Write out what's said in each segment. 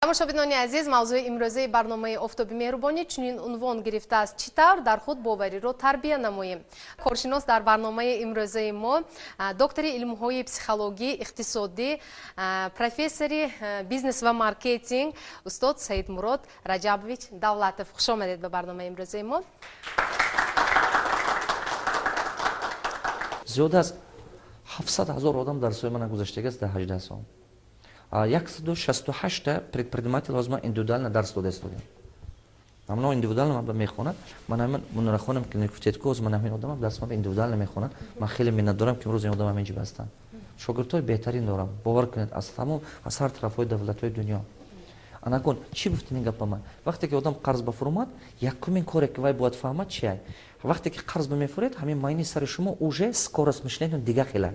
тамошобинони азиз, мавзӯи имрӯзаи барномаи офтоби меҳрубонӣ чунин унвон гирифтааст: чӣ тавр дар худ бовариро тарбия намоем. Коршинос дар барномаи имрӯзаи мо доктори илмҳои психологӣ, иқтисодӣ, профессори бизнес ва маркетинг устод Саидмурод Раҷабович Давлатов. Хуш омадед ба барномаи имрӯзаи мо. зиёда аз 700 000 одам дарсҳои мана гузаштагиаст дар 18 сол. 168 предприниматель ҳозир индивидуально дарс дода истодем. Амно индивидуально ман мехонад. Ман ҳамин мунрахонам ки гуфтед ки ман ҳамин одамам дарс ман индивидуально мехонад. Ман хеле миннат дорам ки имрӯз ин одам ҳаминҷа ҳастанд. Шогирдҳои беҳтарин дорам. Бовар кунед аз тамом аз ҳар тарафҳои давлатҳои дунё. Анакун чӣ гуфтин ин гапа ман? Вақте ки одам қарз бафурмад, якумин коре ки вай бояд фаҳмад чи ай? Вақте ки қарз бамефуред, ҳамин майни сари шумо уже скорост мышления дига хелай.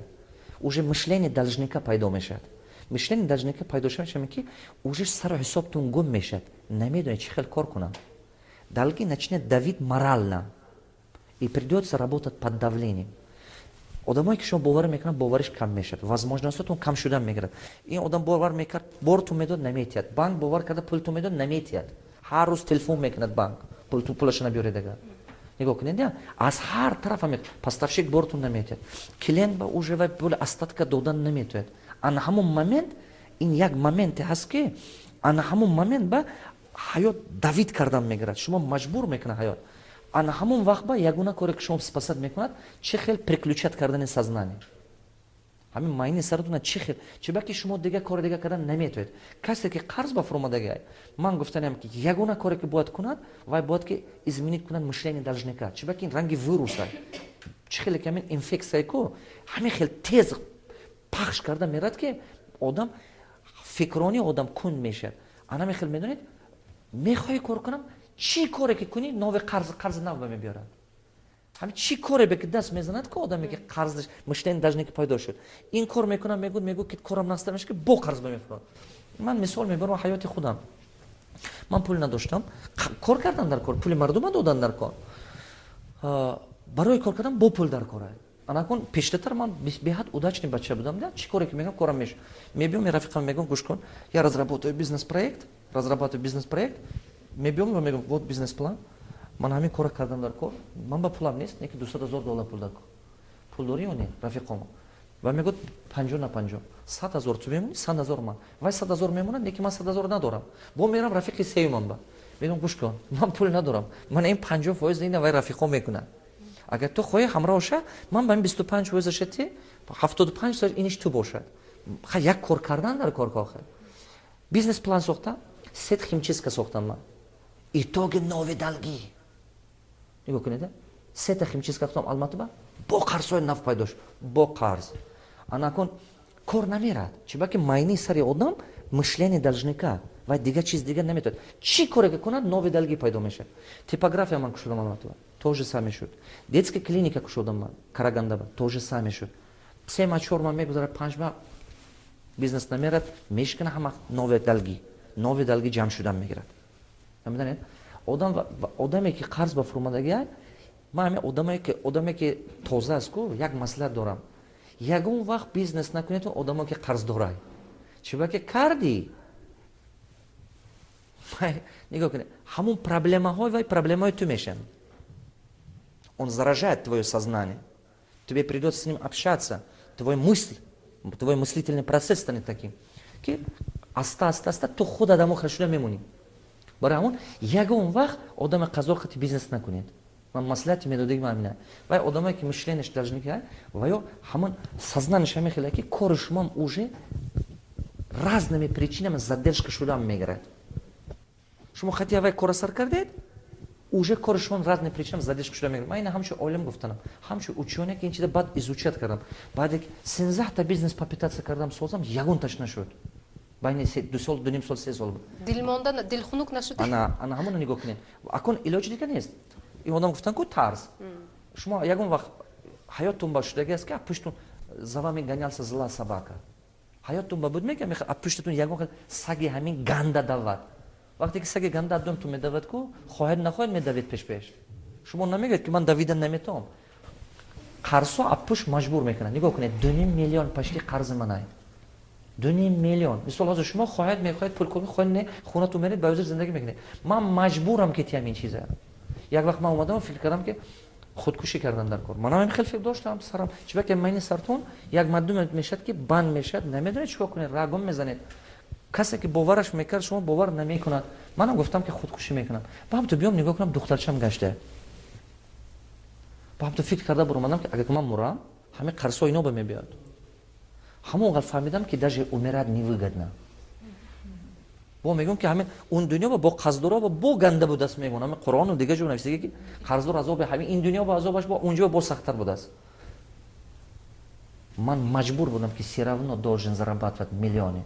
Уже мышление должника пайдо мешавад. Мышление должника пайдо шавад, ки уже сару ҳисобтун гум мешавад. Намедонед чӣ хел кор кунам. Долги начнет давить морально. И придется работать под давлением. Одамое ки шумо бовар мекунад, бовариш кам мешавад. Возможностотун кам шудан мегирад. Ин одам бовар мекард, бортун медод, наметиҳад. Банк бовар карда, пултун медод, наметиҳад. Ҳар рӯз телефон мекунад банк. Пулашона биёред ага. Нигоҳ кунед, я? Аз ҳар тараф поставщик бортун наметиҳад. Клиент ба уже вай пули остатка додан наметиҳад. Ана ҳамон момент, ин як моменте ҳаст ки ана ҳамон момент ба ҳаёт давид кардан мегирад. Шумо маҷбур мекунад ҳаёт. Ана ҳамон вақт ба ягона коре ки шумо спасад мекунад, чӣ хел приключат кардани сознание. Ҳамин майни саратуна чӣ хел, чебаки шумо дига кори дига кардан наметавонед. Касе ки қарз бафурмадагай, ман гуфтанам ки ягона коре ки бояд кунад, вай бояд ки изменит кунад мышление должника. Чебаки ин ранги вируса. Чӣ хеле ки ҳамин инфексия ку ҳамин хел тез пахш карда мерад ки одам фикрони одам кунд мешавад. ана мехел медонед, мехоҳӣ кор кунам, чӣ коре ки кунӣ нови қарз нав ба мебиёрад. ҳамин чӣ коре бе ки даст мезанад ки одаме ки қарз мышление должники пайдо шуд. Ин кор мекунам, мегӯ ки корам настамеш ки бо қарз ба мефурад. Ман мисол мебарам ҳаёти худам. Ман пул надоштам, кор кардам дар кор, пули мардума додан дар кор. Барои кор кардан бо пул дар кор. Анакун пештатар ман беҳад удачный бача будам, да? Чӣ коре ки мегам корам меш. Мебиём рафиқам мегам гӯш кун, я разработаю бизнес-проект, мебиём ва мегам вот бизнес-план. Ман ҳамин кора кардам дар кор. Ман ба пулам нест, неки $200,000 пул дар кор. Пул дорӣ ё не, рафиқом. Ва мегӯяд 50 на 50. 100,000 ту мемонӣ, 100,000 ман. Вай 100,000 мемонад, неки ман 100,000 надорам. Бо мерам рафиқи сеюмам ба. Мегӯям гӯш кун, ман пул надорам. Ман ин 50% ина вай рафиқом мекунад. Агар ту хоҳӣ ҳамроҳ оша, ман ба ин 25% ти 75% иниш ту бошад. Як кор кардан дар кор кохе. Бизнес план сохтам, сет химчистка сохтам ман. Итоги нови долги. Нигоҳ кунед, сета химчистка сохтам Алматиба, бо қарзҳои нав пайдо шуд. Бо қарз. Анакун кор намерад. Чебаки майни сари одам мышление должника. Вай дига чиз дига наметавонад. Чӣ коре ки кунад, нови долги пайдо мешавад. Типография ман кушодам Алматиба. То же саме шуд. Детская клиника кушодам ман Карагандаба. То же саме шуд. 3-4 ман мегузарад, 5 ман бизнес намерад, мешкана ҳама нови долги ҷамъ шудан мегирад. Намеданед? Одаме ки қарз ба фурмадагӣ, ман ҳамин одаме ки тоза аст ку, як маслиҳат дорам. Ягон вақт бизнес накунед одаме ки қарз дорад. Чебаки карди? Нигоҳ кунед, ҳамон проблемаҳои вай проблемаҳои ту мешаванд. Он заражает твое сознание. Тебе придется с ним общаться. Твой мыслительный процесс станет таким. Аста ту худ адамо хашуда мемонӣ. Барои ҳамон ягон вақт одаме қазор хати бизнес накунед. Ман маслиҳати медодагӣ ман ҳамин. Вай одаме ки мышлениеш должники, ваё ҳамон сознаниеш ҳамин хеле ки кори шумо уже разными причинами задержка шудан мегирад. Шумо хати вай кора сар кардед, уже кори шумо разные причинами задержка шудан мегирад. Ман ина ҳамчун олим гуфтанам, ҳамчун учёне ки ин чизе баъд изучат кардам. Баъде 13 бизнес попитация кардам, созам, ягонташ нашуд. Байни 2 сол, 2,5 сол, 3 сол. Дилмонда, дилхунук нашуд. Ана ҳамона нигоҳ кунед. Акун илоҷ дига нест. Ин одам гуфтан ку тарз. Шумо ягон вақт ҳаёттун ба шудагӣ аст ки пуштун за вами гонялся злая собака. ҳаёттун ба буд мекунад, пуштатун ягон хел саги ҳамин ганда давад. Вақте ки саги ганда аддумтун медавад ку, хоҳед нахоҳед медавед пеш. Шумо намегӯед ки ман давидан наметавонам. Қарзҳо пуш маҷбур мекунад. Нигоҳ кунед, 2,5 миллион пашти қарзи ман ай. 2.5 میلیون. مثلا از شما میخواهید پول کنید، خونه خونتون میرید با وزیر زندگی میکنید. من مجبورم که همین چیزه. یک وقت من اومدم فکر کردم که خودکشی کردن در کار. منم خیلی فکر داشتم سرم چرا که من سرتون یک مردم میشد که بند میشد، نمیدونید چیکار کنید، رگم میزنید. کسی که باورش میکرد شما باور نمیکنید. منم گفتم که خودکشی میکنم. بعد تو بیام نگاه کنم دخترچم گشته. بعد تو فکر کرده برام که اگه من مرم همه قرص و اینا به من بیاد. همون وقت فهمیدم که даже умирать невыгодно. با میگم که همین اون دنیا با قرضدارا با گنده بود است میگم. همین قرآن و دیگه جو نوشته که قرضدار عذاب همین این دنیا با عذابش با اونجا با سخت‌تر بود است. من مجبور بودم که все равно должен зарабатывать миллионы.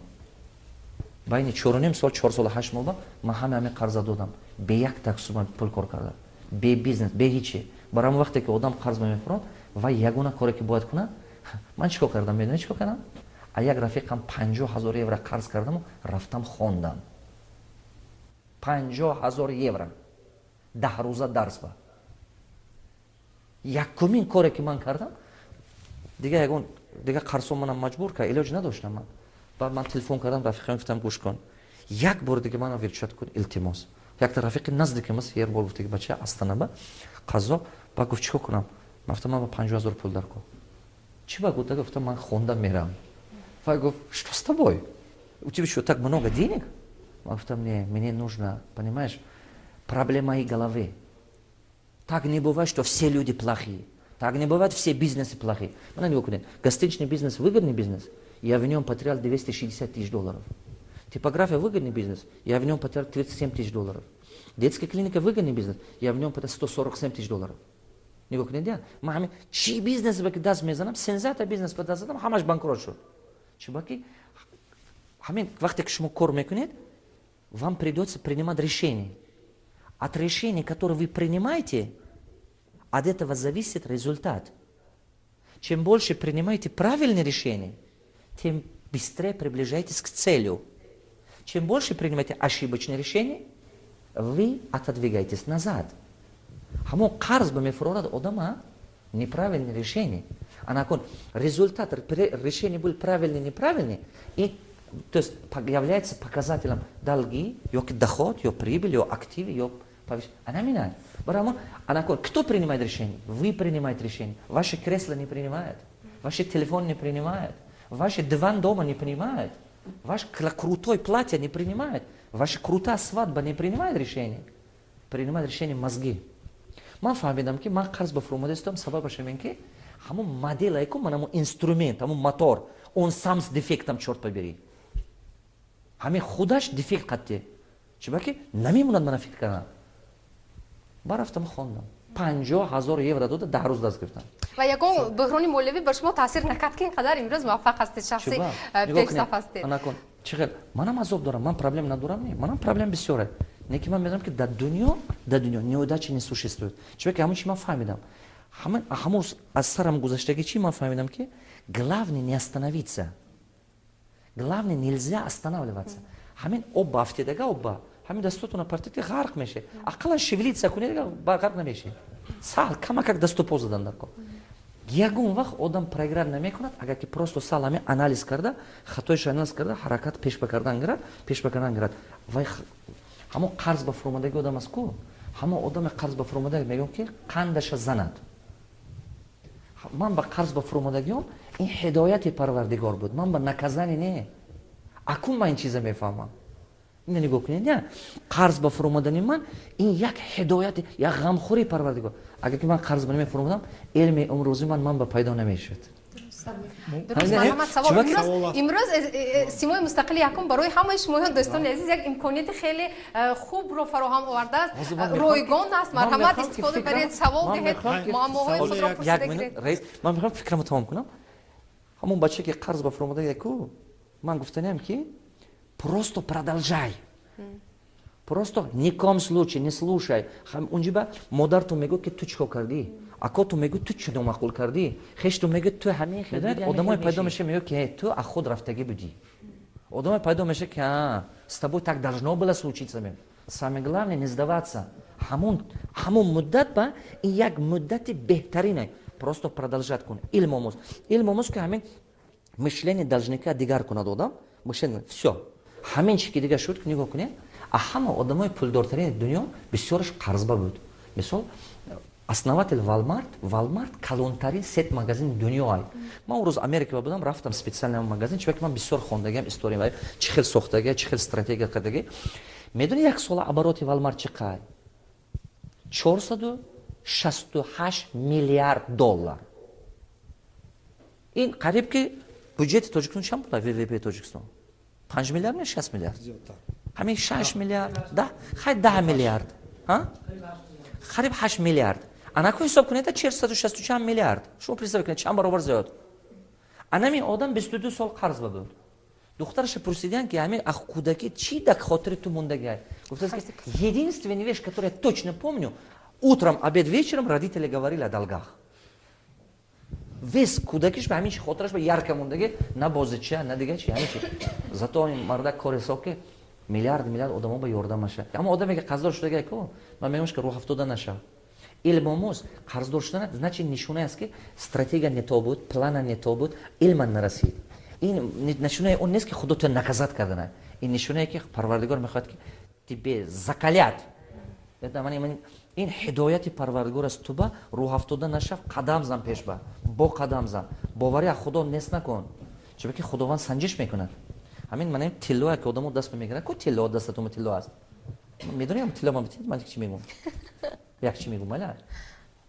بین 4.5 سال 4 سال 8 ماه من همین قرض دادم. به یک تک سوم پول کار کردم. به بیزنس به هیچی. برام وقتی که آدم قرض می‌خوره و یگانه کاری که باید کنه من چیکار کردم میدونی چیکار کردم؟ یک رفیقم 50,000 یورو قرض کردم و رفتم خواندم. 50,000 یورو 10 روزه درس با. یکمین کاری که من کردم دیگه قرضم منم مجبور کرد، علاج نداشتم من. بعد من تلفن کردم رفیقم گفتم گوش کن. یک بار دیگه منو ولشت کن التماس. یک تا رفیق نزدیکمست یه بار گفت که بچه استانه قضا با گفت چیکار کنم؟ گفتم من با 50,000 پول در کو. چی با گفتم من خوندم میرم. Фай говорит, что с тобой? У тебя что, так много денег? Говорит, мне нужно, понимаешь, проблема моей головы. Так не бывает, что все люди плохие. Так не бывает, все бизнесы плохие. Гостиничный бизнес выгодный бизнес. Я в нем потерял 260 тысяч долларов. Типография выгодный бизнес. Я в нем потерял 37 тысяч долларов. Детская клиника выгодный бизнес. Я в нем потерял 147 тысяч долларов. Нигок не делал. Маме, чьи бизнес бы даст мезанам? Сензата бизнес бы даст мезанам, хамаш банкрот шел. Чебаки, хамин, вахте к шуму кор мекунет, вам придется принимать решения. От решений, которые вы принимаете, от этого зависит результат. Чем больше принимаете правильные решения, тем быстрее приближаетесь к цели. Чем больше принимаете ошибочные решения, вы отодвигаетесь назад. Хамо қарз ба мефрорад одама неправильные решения. А након результат решения был правильный, неправильный, и то есть является показателем долги, ее доход, ее прибыль, ее активы, ее повышение. Она меняет. А након кто принимает решение? Вы принимаете решение. Ваши кресла не принимают, ваши телефоны не принимают, ваши диван дома не принимают, ваш крутой платье не принимает, ваша крутая свадьба не принимает решение. Принимает решение мозги. من فهمیدم که من قرض به فرومده استم سببش همین که همون مدل ایکم من همون اینسترومنت همون موتور اون سامس دیفکتم چرت ببری همین خودش دیفکت قطعه چرا که نمیموند من فکر کنم برفتم خواندم 50,000 یورو داد 10 روز دست گرفتم و یکم بحران مولوی بر شما تاثیر نکرد که اینقدر امروز موفق هستید شخصی پیشرفت هستید انا کن چقدر منم عذاب دارم من پرابلم ندارم نه منم پرابلم بسیاره Неки ман медонам ки дар дунё неудачи не существует. Чунки ҳамон чи ман фаҳмидам. Ҳамон аз сарам гузаштаги чи ман фаҳмидам ки главное не остановиться. Главное нельзя останавливаться. Ҳамин об ба афтидага об ба ҳамин дастотона партити ғарқ меше. Ақаллан шевелиться кунед ғарқ намеше. Саҳл камакак дасту по задан дар кор. Ягон вақт одам проиграр намекунад агар ки просто сал ҳамин анализ карда, хатоиш анализ карда, ҳаракат пеш ба кардан гирад. Вай ҳамон қарз ба фурӯмадаги одам аст ку ҳамон одами қарз ба фурӯмадаги мегӯям ки қандаша занад ман ба қарз ба фурӯмадагиён ин ҳидояти парвардигор буд ман ба наказани не акун ман ин чиза мефаҳмам ина нигоҳ кунед не қарз ба фурӯмадани ман ин як ҳидояти як ғамхӯри парвардигор агар ки ман қарз ба намефурӯмадам илми умрӯзи ман ба пайдо намешуд درست مرحمت سوال امروز سیمای مستقل یکم برای همه شمایان دوستان عزیز یک امکانیت خیلی خوب رو فراهم آورده است رایگان است مرحمت استفاده برید سوال دهید معماهای خود را پرسیده گیرید رئیس من میخوام فکرمو تمام کنم همون بچه که قرض با فروماده کو من گفتنم که просто продолжай просто ни в коем случае не слушай اونجا مادر تو میگه که تو چیکار کردی اکو تو میگه تو چه نامعقول کردی خش تو میگه تو همین خیلی آدمای پیدا میشه میگه که تو از خود رفتگی بودی آدمای پیدا میشه که с тобой так должно было случиться самое главное не сдаваться همون مدت با این یک مدت بهترینه просто продолжать کن علم آموز که همین мышление должника дигар кунад одам, мышление, все. Ҳамин чӣ ки дига шуд, нигоҳ кунед, а ҳама одамои пулдортарини дунё бисёраш қарзба буд. Мисол, основатель Walmart калонтарин сет магазини дунё ай. Ман рӯз Америка будам, рафтам специальный магазин, чунки ман бисёр хондагам история, чӣ хел сохтага, чӣ хел стратегия кардага. Медони як сола обороти Walmart чӣ қадар? $468 миллиард. Ин қариб ки бюджети Тоҷикистон чанд буда? ВВП Тоҷикистон 5 миллиард не 6 миллиард? Ҳамин 6 миллиард, да? Хай 10 миллиард. Қариб 8 миллиард. Анако ҳисоб кунед 460 миллиард. Шумо представ кунед чанд баробар зиёд. Анамин одам 22 сол қарз буд. Духтарша пурсидиан ки ҳамин ах кудаки чӣ дар хотири ту мондаги? Гуфтаст ки единственная вещь, которую я точно помню, утром, обед, вечером родители говорили о долгах. Весь кудакиш ба ҳамин чи хотираш ба ярка мондаги, на бозича, на дига чи, ҳамин чи. Зато ин мардак кори соки миллиард одамо ба ёрдамаша. Аммо одаме ки қарздор шудага ко, ман мегӯям ки рӯҳ афтода наша. Илмомӯз қарздор шудан значит нишона аст ки стратегия не то буд, плана не то буд, илман нарасид. Ин нишонаи он нест ки худо то наказат кардана. Ин нишонае ки Парвардигор мехоҳад ки тебе закалят. Ин ҳидояти Парвардигор аст ту ба рӯҳ афтода нашав, қадам зан пеш ба, бо қадам зан. Боварӣ аз худо нест накун. Чунки худованд санҷиш мекунад. Ҳамин манем тиллое ки одамо даст мегирад, ко тилло дастатума тилло аст. Медонем тилло ман битид, ман чӣ мегӯям? Як чӣ мегӯям, маля?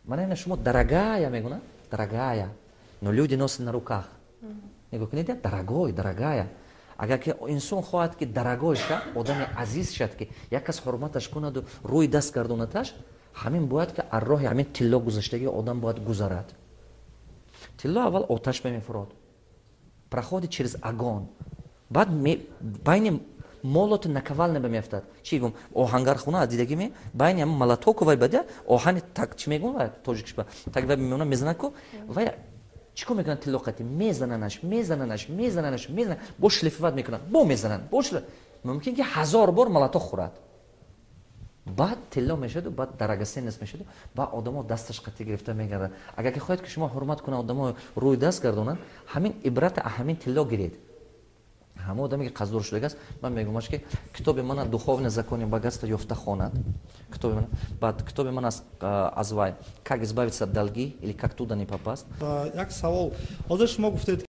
Манем шумо дорогая мегӯна? Дорогая. Но люди носят на руках. Нигоҳ кунед, дорогая. Агар ки инсон хоҳад ки дорогой шад, одами азиз шад ки як кас ҳурматаш кунаду рӯи даст гардонаташ, ҳамин бояд ки аз роҳи ҳамин тилло гузаштаги одам бояд гузарад. Тилло аввал оташ мефурод, проходит через огонь, баъд байни молоту наковальня меафтад. Чӣ гум оҳангархона аз дидаги ме байни ҳамин молотоку вай бада оҳани так чӣ мегум вай тоҷикишба так вай мемона мезанад ку вай чӣ кор мекунад тилло қати мезананаш бо шлифоват мекунад бо мезананд бо мумкин ки 1000 бор молоток хӯрад. баъд тилло мешаду баъд дарагасенес мешаду баъд одамо дасташ қати гирифта мегардад. агар ки хоҳед ки шумо ҳурмат кунад одамо рӯи даст гардонанд, ҳамин ибрата а ҳамин тилло гиред. ҳама одаме ки қарздор шудагааст, ман мегӯмаш ки китоби мана духовни закони богатства ёфта хонад. Китоби ман аз вай как избавиться от долги или как туда не попасть. Як савол. Ҳозир шумо гуфтед